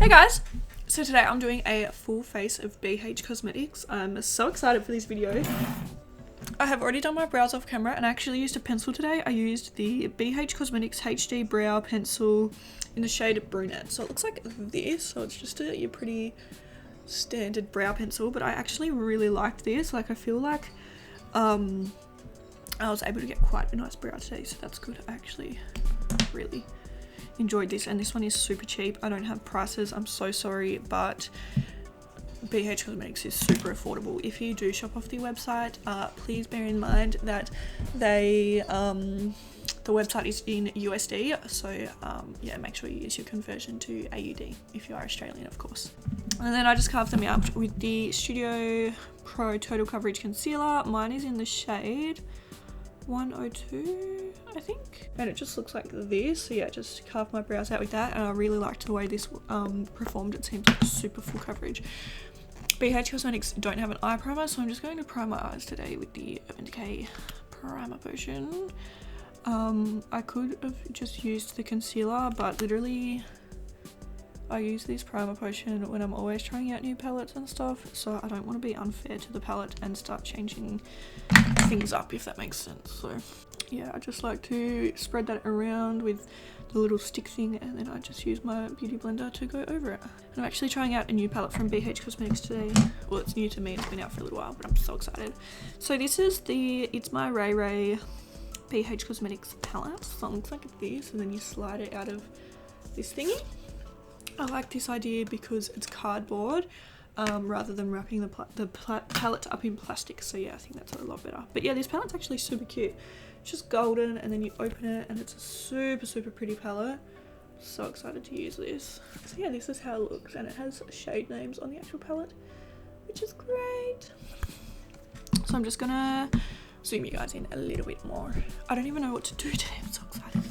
Hey guys! So today I'm doing a full face of BH Cosmetics. I'm so excited for this video. I have already done my brows off camera and I actually used a pencil today. I used the BH Cosmetics HD Brow Pencil in the shade Brunette. So it looks like this. So it's just your pretty standard brow pencil, but I actually really liked this. Like I feel like I was able to get quite a nice brow today, so that's good. I actually really enjoyed this, and this one is super cheap. I don't have prices, I'm so sorry, but BH Cosmetics is super affordable. If you do shop off the website, please bear in mind that they the website is in USD, so yeah, make sure you use your conversion to AUD if you are Australian, of course. And then I just carved them out with the Studio Pro Total Coverage Concealer. Mine is in the shade 102, I think, and it just looks like this. So yeah, just carved my brows out with that, and I really liked the way this performed. It seems like super full coverage. BH Cosmetics don't have an eye primer, so I'm just going to prime my eyes today with the Urban Decay Primer Potion. I could have just used the concealer, but literally I use this primer potion when I'm always trying out new palettes and stuff, so I don't want to be unfair to the palette and start changing things up, if that makes sense. So yeah, I just like to spread that around with the little stick thing, and then I just use my beauty blender to go over it. And I'm actually trying out a new palette from BH Cosmetics today. Well, it's new to me, it's been out for a little while, but I'm so excited. So this is It's My Ray Ray BH Cosmetics palette. So it looks like this, and then you slide it out of this thingy. I like this idea because it's cardboard rather than wrapping the palette up in plastic. So yeah, I think that's a lot better. But yeah, this palette's actually super cute. It's just golden, and then you open it and it's a super pretty palette. So excited to use this. So yeah, this is how it looks, and it has shade names on the actual palette, which is great. So I'm just gonna zoom you guys in a little bit more. I don't even know what to do today, I'm so excited.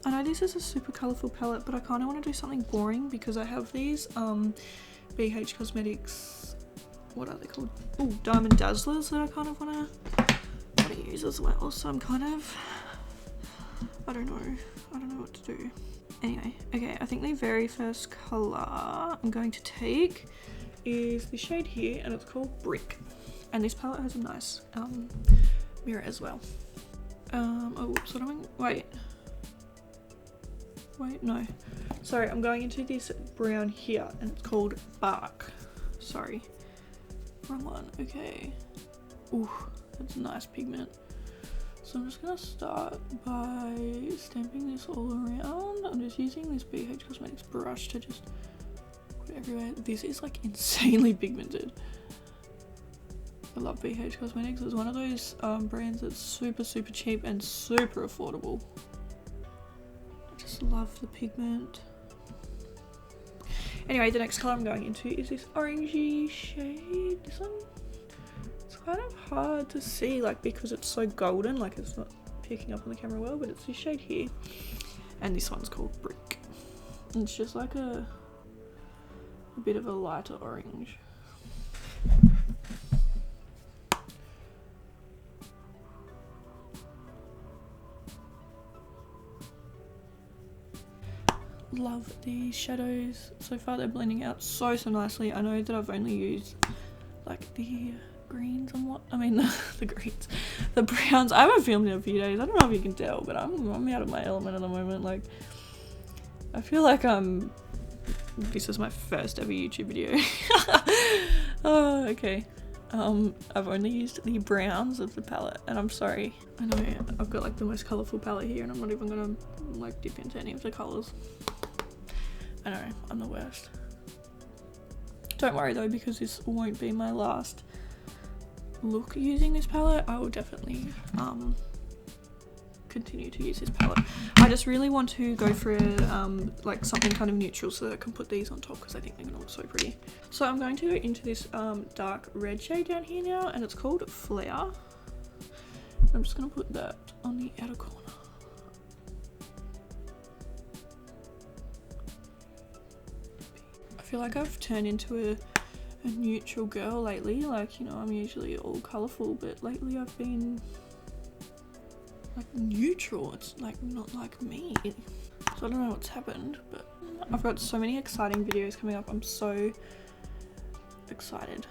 I know this is a super colourful palette, but I kind of want to do something boring because I have these BH Cosmetics, what are they called? Oh, Diamond Dazzlers that I kind of want to use as well. So I'm kind of, I don't know what to do. Anyway, okay, I think the very first colour I'm going to take is the shade here, and it's called Brick. And this palette has a nice mirror as well. Oh, whoops, what am I, wait, no. Sorry, I'm going into this brown here, and it's called Bark. Sorry, wrong one, okay. Ooh, that's a nice pigment. So I'm just gonna start by stamping this all around. I'm just using this BH Cosmetics brush to just put it everywhere. This is like insanely pigmented. I love BH Cosmetics. It's one of those brands that's super cheap and super affordable. I just love the pigment. Anyway, the next colour I'm going into is this orangey shade. This one, it's kind of hard to see, like, because it's so golden, like it's not picking up on the camera well, but it's this shade here. And this one's called Brick. And it's just like a bit of a lighter orange. Love these shadows. So far they're blending out so nicely. I know that I've only used like the greens and the greens, the browns. I haven't filmed in a few days. I don't know if you can tell, but I'm out of my element at the moment. Like, I feel like this is my first ever YouTube video. Oh, okay. I've only used the browns of the palette, and I'm sorry. I know I've got like the most colourful palette here, and I'm not even gonna like dip into any of the colours. I know, I'm the worst. Don't worry though, because this won't be my last look using this palette. I will definitely continue to use this palette. I just really want to go for like something kind of neutral so that I can put these on top, because I think they're gonna look so pretty. So I'm going to go into this dark red shade down here now, and it's called Flare. I'm just gonna put that on the outer corner. I feel like I've turned into a neutral girl lately. Like, you know, I'm usually all colourful, but lately I've been like neutral. It's like not like me. So because I don't know what's happened, but I've got so many exciting videos coming up. I'm so excited.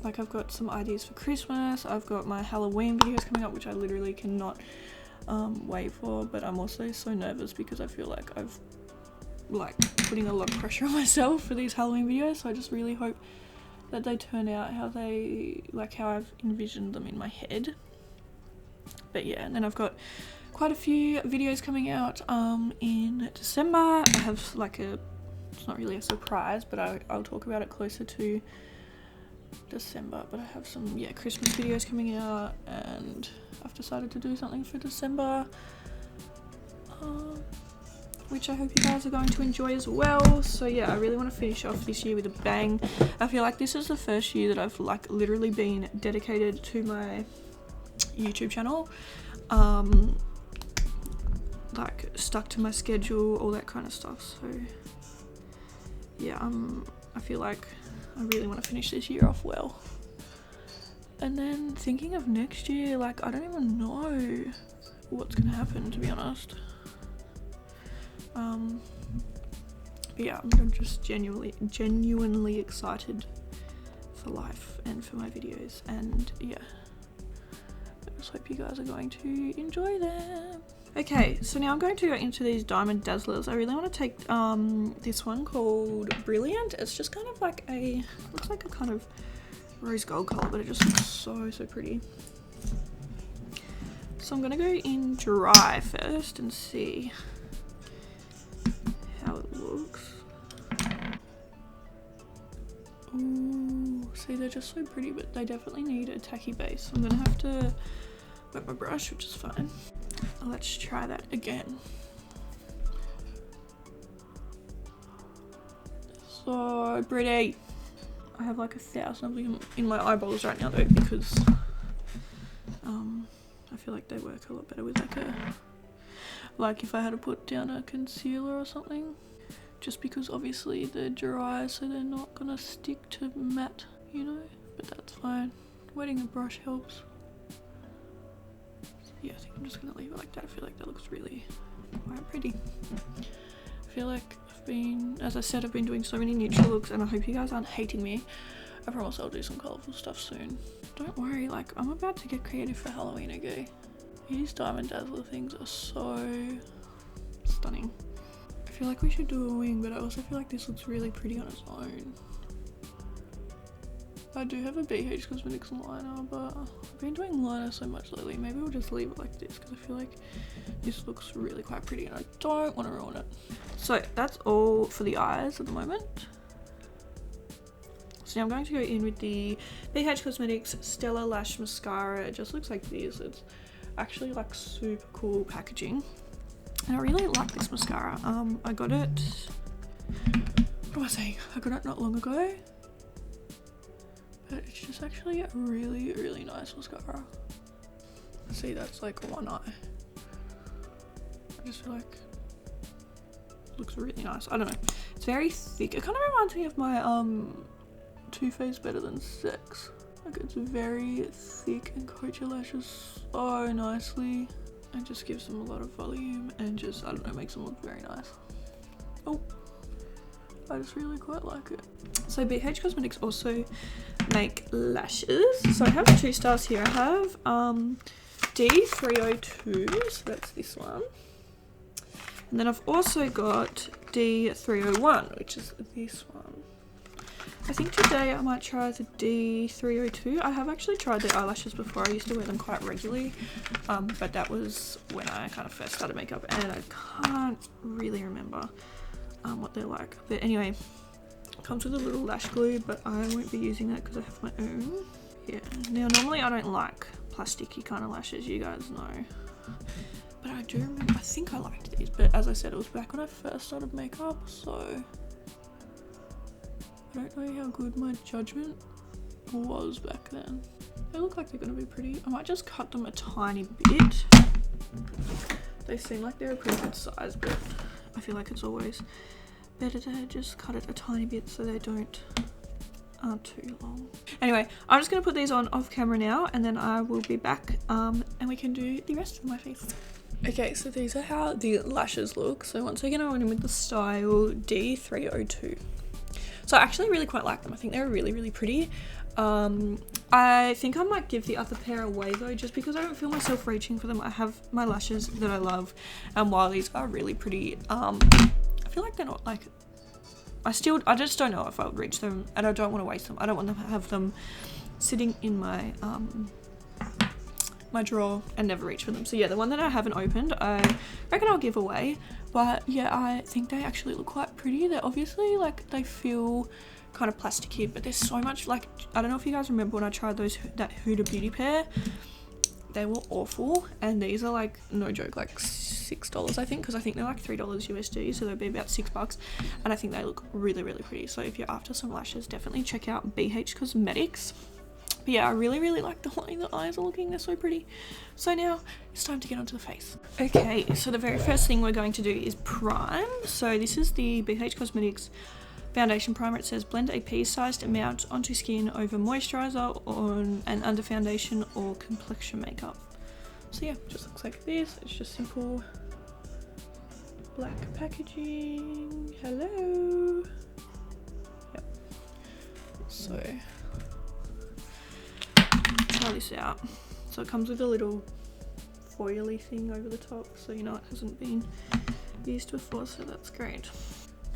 Like I've got some ideas for Christmas, I've got my Halloween videos coming up, which I literally cannot wait for, but I'm also so nervous because I feel like I've like putting a lot of pressure on myself for these Halloween videos, so I just really hope that they turn out how I've envisioned them in my head. But yeah, and then I've got quite a few videos coming out in December. I have like it's not really a surprise, but I'll talk about it closer to December. But I have some Christmas videos coming out, and I've decided to do something for December, which I hope you guys are going to enjoy as well. So yeah, I really want to finish off this year with a bang. I feel like this is the first year that I've like literally been dedicated to my YouTube channel, like stuck to my schedule, all that kind of stuff. So yeah, I feel like I really want to finish this year off well. And then thinking of next year, like I don't even know what's gonna happen, to be honest. But yeah, I'm just genuinely excited for life and for my videos, and yeah, I just hope you guys are going to enjoy them. Okay, so now I'm going to go into these diamond dazzlers. I really want to take this one called Brilliant. It's just kind of like looks like a kind of rose gold color, but it just looks so pretty. So I'm gonna go in dry first and see how it looks. Ooh, see, they're just so pretty, but they definitely need a tacky base. I'm gonna have to wet my brush, which is fine. Let's try that again. So pretty. I have like 1,000 of them in my eyeballs right now though, because I feel like they work a lot better with like if I had to put down a concealer or something, just because obviously they're dry, so they're not gonna stick to matte, you know, but that's fine. Wetting a brush helps. So yeah, I think I'm just gonna leave it like that. I feel like that looks really quite pretty. I feel like as I said, I've been doing so many neutral looks, and I hope you guys aren't hating me. I promise I'll do some colourful stuff soon. Don't worry, like I'm about to get creative for Halloween, okay? These diamond dazzler things are so stunning. I feel like we should do a wing, but I also feel like this looks really pretty on its own. I do have a BH Cosmetics liner, but I've been doing liner so much lately. Maybe we'll just leave it like this, because I feel like this looks really quite pretty and I don't want to ruin it. So that's all for the eyes at the moment. So now I'm going to go in with the BH Cosmetics Stellar Lash Mascara. It just looks like this. It's actually like super cool packaging, and I really like this mascara. I got it, what am I saying? I got it not long ago, but it's just actually a really nice mascara. See, that's like one eye. I just feel like it looks really nice. I don't know. It's very thick. It kind of reminds me of my Too Faced Better Than Sex. Like it's very thick and coats your lashes so nicely and just gives them a lot of volume and just, I don't know, makes them look very nice. Oh, I just really quite like it. So BH Cosmetics also make lashes. So I have 2 stars here. I have D302, so that's this one. And then I've also got D301, which is this one. I think today I might try the D302. I have actually tried the eyelashes before. I used to wear them quite regularly, but that was when I kind of first started makeup, and I can't really remember what they're like. But anyway, it comes with a little lash glue, but I won't be using that because I have my own. Yeah, now normally I don't like plasticky kind of lashes, you guys know. But I do remember, I think I liked these, but as I said, it was back when I first started makeup, so I don't know how good my judgment was back then. They look like they're gonna be pretty. I might just cut them a tiny bit. They seem like they're a pretty good size, but I feel like it's always better to just cut it a tiny bit so they aren't too long. Anyway, I'm just gonna put these on off camera now, and then I will be back and we can do the rest of my face. Okay, so these are how the lashes look. So once again, I went in with the style D302. So I actually really quite like them. I think they're really, really pretty. I think I might give the other pair away though, just because I don't feel myself reaching for them. I have my lashes that I love, and while these are really pretty, I feel like they're not like, I just don't know if I would reach them, and I don't want to waste them. I don't want to have them sitting in my my drawer and never reach for them. So yeah, the one that I haven't opened, I reckon I'll give away. But yeah, I think they actually look quite pretty. They're obviously like, they feel kind of plasticky, but there's so much, like, I don't know if you guys remember when I tried that Huda Beauty pair. They were awful, and these are like, no joke, like $6 I think, because I think they're like $3 USD, so they'd be about $6, and I think they look really, really pretty. So if you're after some lashes, definitely check out BH Cosmetics. But yeah, I really, really like the way the eyes are looking. They're so pretty. So now it's time to get onto the face. Okay, so the very first thing we're going to do is prime. So this is the BH Cosmetics foundation primer. It says blend a pea-sized amount onto skin over moisturizer on and under foundation or complexion makeup. So yeah, it just looks like this. It's just simple black packaging. Hello. Yep. So try this out. So it comes with a little foily thing over the top, so you know it hasn't been used before, so that's great.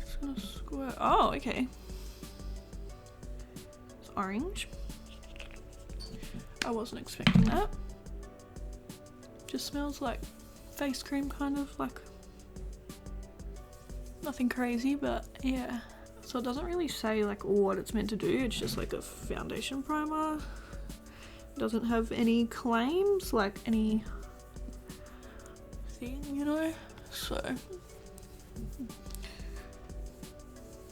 Just gonna squirt. Oh, okay. It's orange. I wasn't expecting that. Just smells like face cream, kind of, like nothing crazy, but yeah. So it doesn't really say like what it's meant to do. It's just like a foundation primer. Doesn't have any claims, like any thing, you know, so.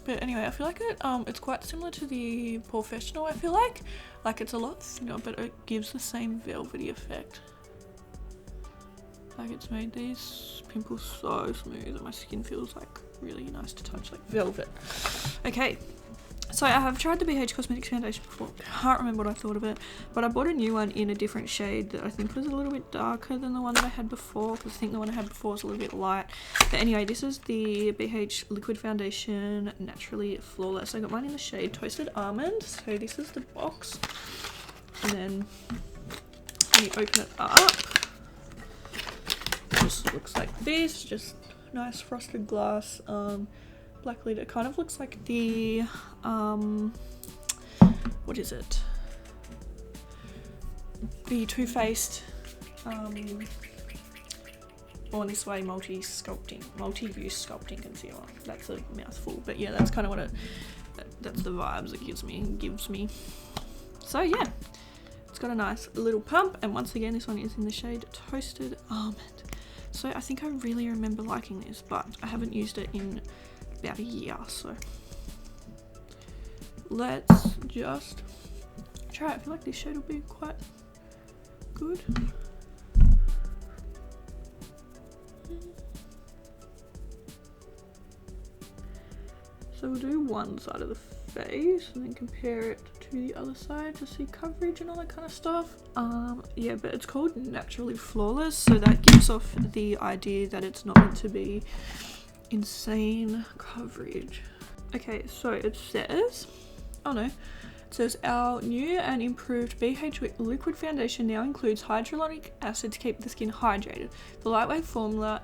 But anyway, I feel like it's quite similar to the Professional. I feel like it's a lot thinner, but it gives the same velvety effect. Like, it's made these pimples so smooth and my skin feels like really nice to touch, like velvet. Okay. So I have tried the BH Cosmetics foundation before. Can't remember what I thought of it, but I bought a new one in a different shade that I think was a little bit darker than the one that I had before, because I think the one I had before was a little bit light. But anyway, this is the BH Liquid Foundation Naturally Flawless. I got mine in the shade Toasted Almond. So this is the box, and then when you open it up, it just looks like this. Just nice frosted glass. Black lid. It kind of looks like the what is it, the Too Faced Born This Way multi-use sculpting concealer. That's a mouthful, but yeah, that's kind of what that's the vibes it gives me. So yeah, it's got a nice little pump, and once again this one is in the shade Toasted Almond. So I think I really remember liking this, but I haven't used it in about a year, so let's just try it. I feel like this shade will be quite good. So we'll do one side of the face and then compare it to the other side to see coverage and all that kind of stuff. Yeah, but it's called Naturally Flawless, so that gives off the idea that it's not meant to be insane coverage. Okay, so it says, oh no, it says our new and improved BH liquid foundation now includes hyaluronic acid to keep the skin hydrated. The lightweight formula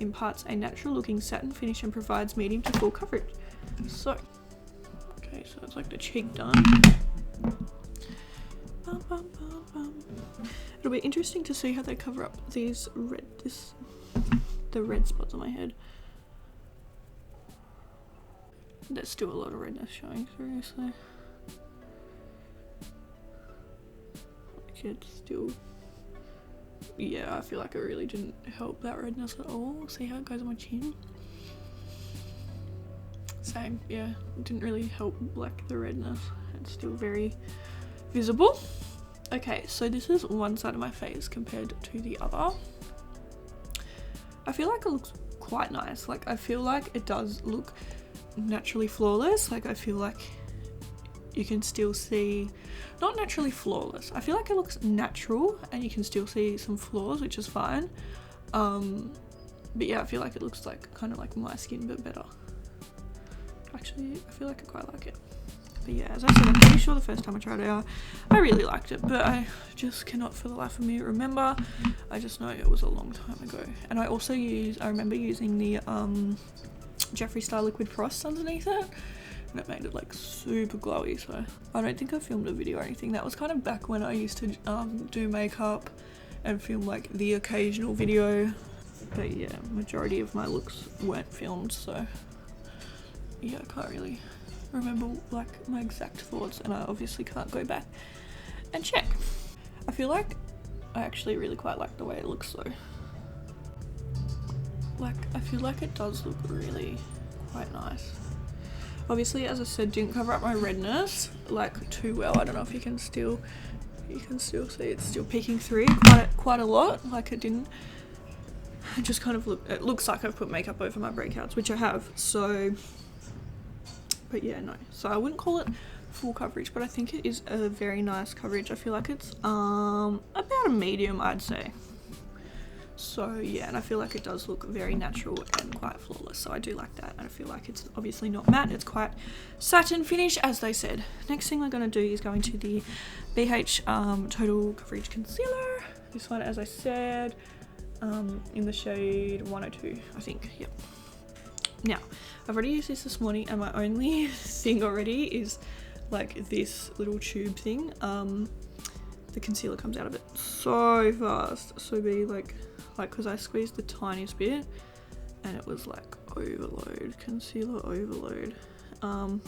imparts a natural looking satin finish and provides medium to full coverage. So, okay, so it's like the cheek done. It'll be interesting to see how they cover up these the red spots on my head. There's still a lot of redness showing through, so like it's still, yeah, I feel like it really didn't help that redness at all. See how it goes on my chin? Same, yeah, it didn't really help black the redness. It's still very visible. Okay, so this is one side of my face compared to the other. I feel like it looks quite nice. Like, I feel like it does look naturally flawless. Like, I feel like you can still see, not naturally flawless, I feel like it looks natural and you can still see some flaws, which is fine. But yeah, I feel like it looks like kind of like my skin but better. Actually, I feel like I quite like it. But yeah, as I said, I'm pretty sure the first time I tried it out, I really liked it, but I just cannot for the life of me remember. I just know it was a long time ago. And I also remember using the Jeffree Star Liquid Frost underneath it, and it made it like super glowy. So I don't think I filmed a video or anything. That was kind of back when I used to do makeup and film like the occasional video. But yeah, majority of my looks weren't filmed, so yeah, I can't really remember like my exact thoughts, and I obviously can't go back and check. I feel like I actually really quite like the way it looks though. Like, I feel like it does look really quite nice. Obviously, as I said, didn't cover up my redness like too well. I don't know if you can still see it's still peeking through quite a lot. Like it didn't. It just kind of it looks like I've put makeup over my breakouts, which I have. So, but yeah, no. So I wouldn't call it full coverage, but I think it is a very nice coverage. I feel like it's about a medium, I'd say. So yeah, and I feel like it does look very natural and quite flawless, so I do like that. And I feel like it's obviously not matte, it's quite satin finish, as they said. Next thing we're going to do is going to the BH Total Coverage Concealer. This one, as I said, in the shade 102, I think. Yep. Now, I've already used this morning, and my only thing already is like this little tube thing. The concealer comes out of it so fast, so be like because I squeezed the tiniest bit and it was like overload, concealer overload. And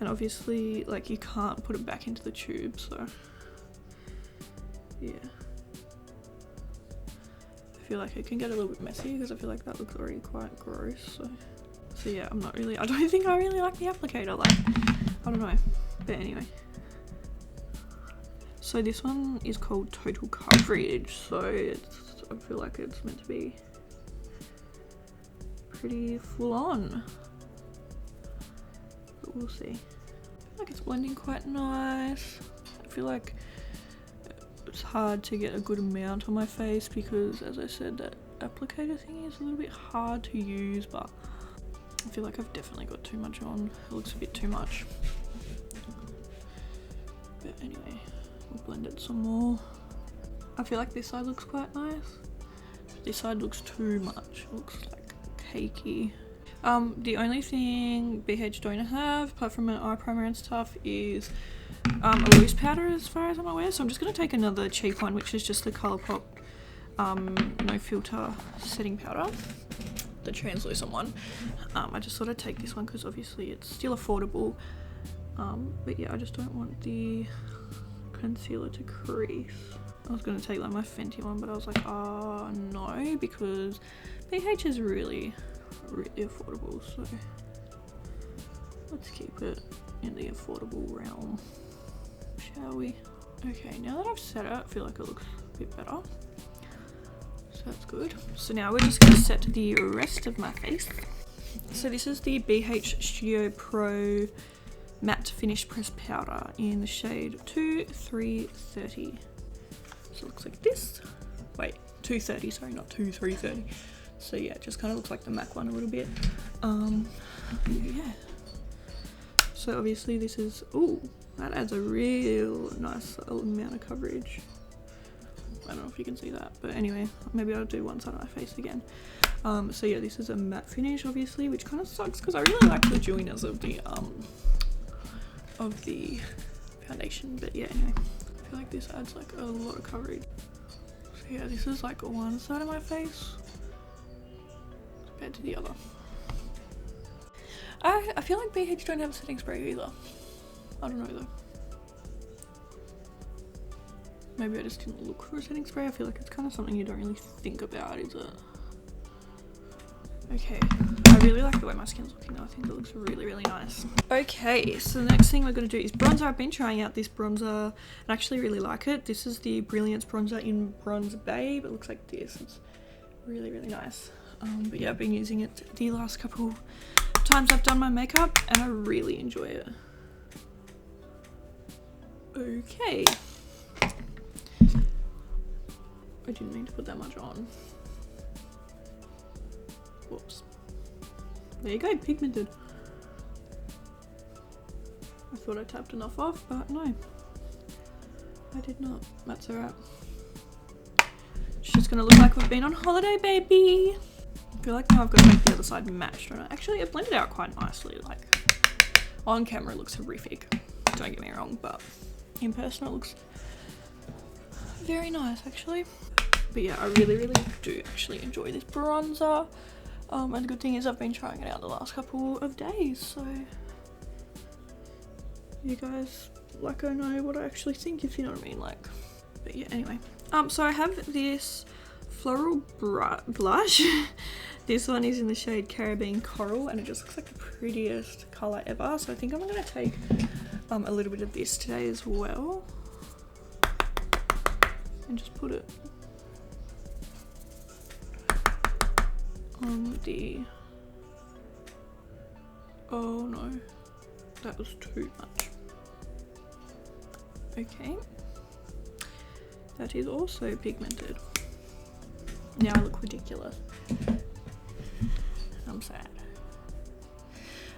obviously like you can't put it back into the tube, so yeah. I feel like it can get a little bit messy because I feel like that looks already quite gross, so yeah, I don't think I really like the applicator, like, I don't know, but anyway. So this one is called Total Coverage, so I feel like it's meant to be pretty full on, but we'll see. I feel like it's blending quite nice. I feel like it's hard to get a good amount on my face because, as I said, that applicator thing is a little bit hard to use, but I feel like I've definitely got too much on. It looks a bit too much. But anyway, we'll blend it some more. I feel like this side looks quite nice. This side looks too much. It looks like cakey. The only thing BH don't have, apart from an eye primer and stuff, is a loose powder as far as I'm aware. So I'm just going to take another cheap one, which is just the Colourpop No Filter Setting Powder, the translucent one. I just thought I'd take this one because obviously it's still affordable. But yeah, I just don't want the concealer to crease. I was going to take like my Fenty one, but I was like, oh no, because BH is really affordable, so let's keep it in the affordable realm, shall we? Okay, now that I've set it, I feel like it looks a bit better, so that's good. So now we're just going to set the rest of my face. So this is the BH Studio Pro Matte Finish Press Powder in the shade 2330. So it looks like this. Wait, 230, sorry, not 2330. So yeah, it just kind of looks like the MAC one a little bit. Yeah. So obviously this is, ooh, that adds a real nice amount of coverage. I don't know if you can see that, but anyway, maybe I'll do one side of my face again. So yeah, this is a matte finish, obviously, which kind of sucks because I really like the dewiness of the foundation. But yeah, anyway, I feel like this adds like a lot of coverage. So yeah, this is like one side of my face compared to the other. I feel like BH don't have a setting spray either. I don't know though. Maybe I just didn't look for a setting spray. I feel like it's kind of something you don't really think about, is it? Okay, I really like the way my skin's looking now. I think it looks really, really nice. Okay, so the next thing we're going to do is bronzer. I've been trying out this bronzer and I actually really like it. This is the Brilliance bronzer in Bronze Babe. It looks like this. It's really, really nice. But yeah, I've been using it the last couple times I've done my makeup and I really enjoy it. Okay. I didn't mean to put that much on. Whoops. There you go, pigmented. I thought I tapped enough off, but no. I did not. That's alright. It's just gonna look like we've been on holiday, baby. I feel like now I've got to make the other side match, don't I? Actually, it blended out quite nicely. Like, on camera it looks horrific. Don't get me wrong, but in person it looks very nice, actually. But yeah, I really do actually enjoy this bronzer. And the good thing is I've been trying it out the last couple of days, so you guys like I know what I actually think, if you know what I mean. Like, but yeah, anyway. So I have this floral blush. This one is in the shade Caribbean Coral, and it just looks like the prettiest color ever. So I think I'm gonna take a little bit of this today as well, and just put it on the, oh no, that was too much. Okay, that is also pigmented. Now I look ridiculous. I'm sad.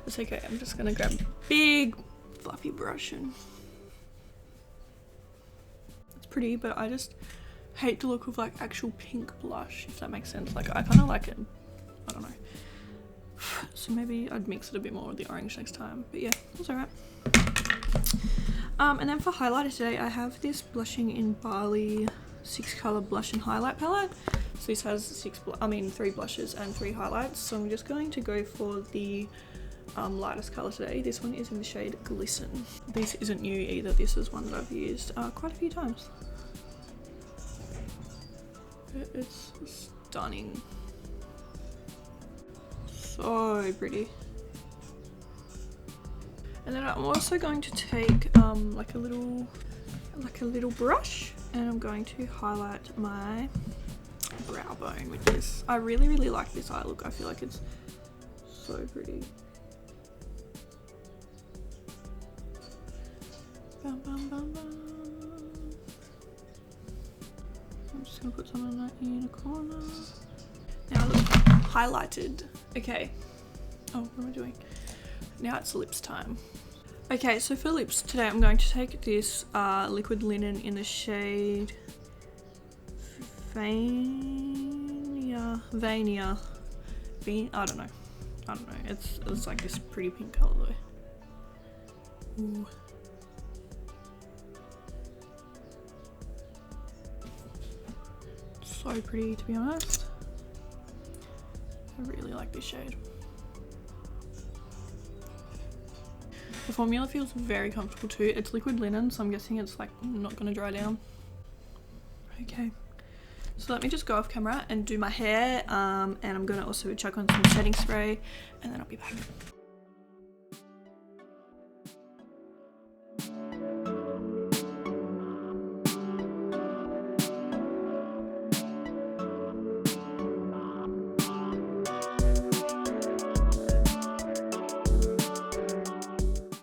It's okay, I'm just gonna grab a big fluffy brush, and it's pretty, but I just hate the look of like actual pink blush, if that makes sense. Like, I kind of like it, I don't know. So maybe I'd mix it a bit more with the orange next time, but yeah, that's alright. And then for highlighter today, I have this Blushing in Bali 6-color blush and highlight palette. So this has 3 blushes and 3 highlights. So I'm just going to go for the lightest color today. This one is in the shade Glisten. This isn't new either. This is one that I've used quite a few times. It's stunning. So pretty. And then I'm also going to take like a little brush, and I'm going to highlight my brow bone with this. I really like this eye look. I feel like it's so pretty. Bum, bum, bum, bum. I'm just gonna put some of that in a corner. Now I look highlighted. Okay. Oh, what am I doing? Now it's lips time. Okay, so for lips today, I'm going to take this liquid linen in the shade Vania. I don't know. It's like this pretty pink color though. Ooh. So pretty, to be honest. I really like this shade. The formula feels very comfortable too. It's liquid linen, so I'm guessing it's like not gonna dry down. Okay, so let me just go off camera and do my hair, and I'm gonna also chuck on some setting spray, and then I'll be back.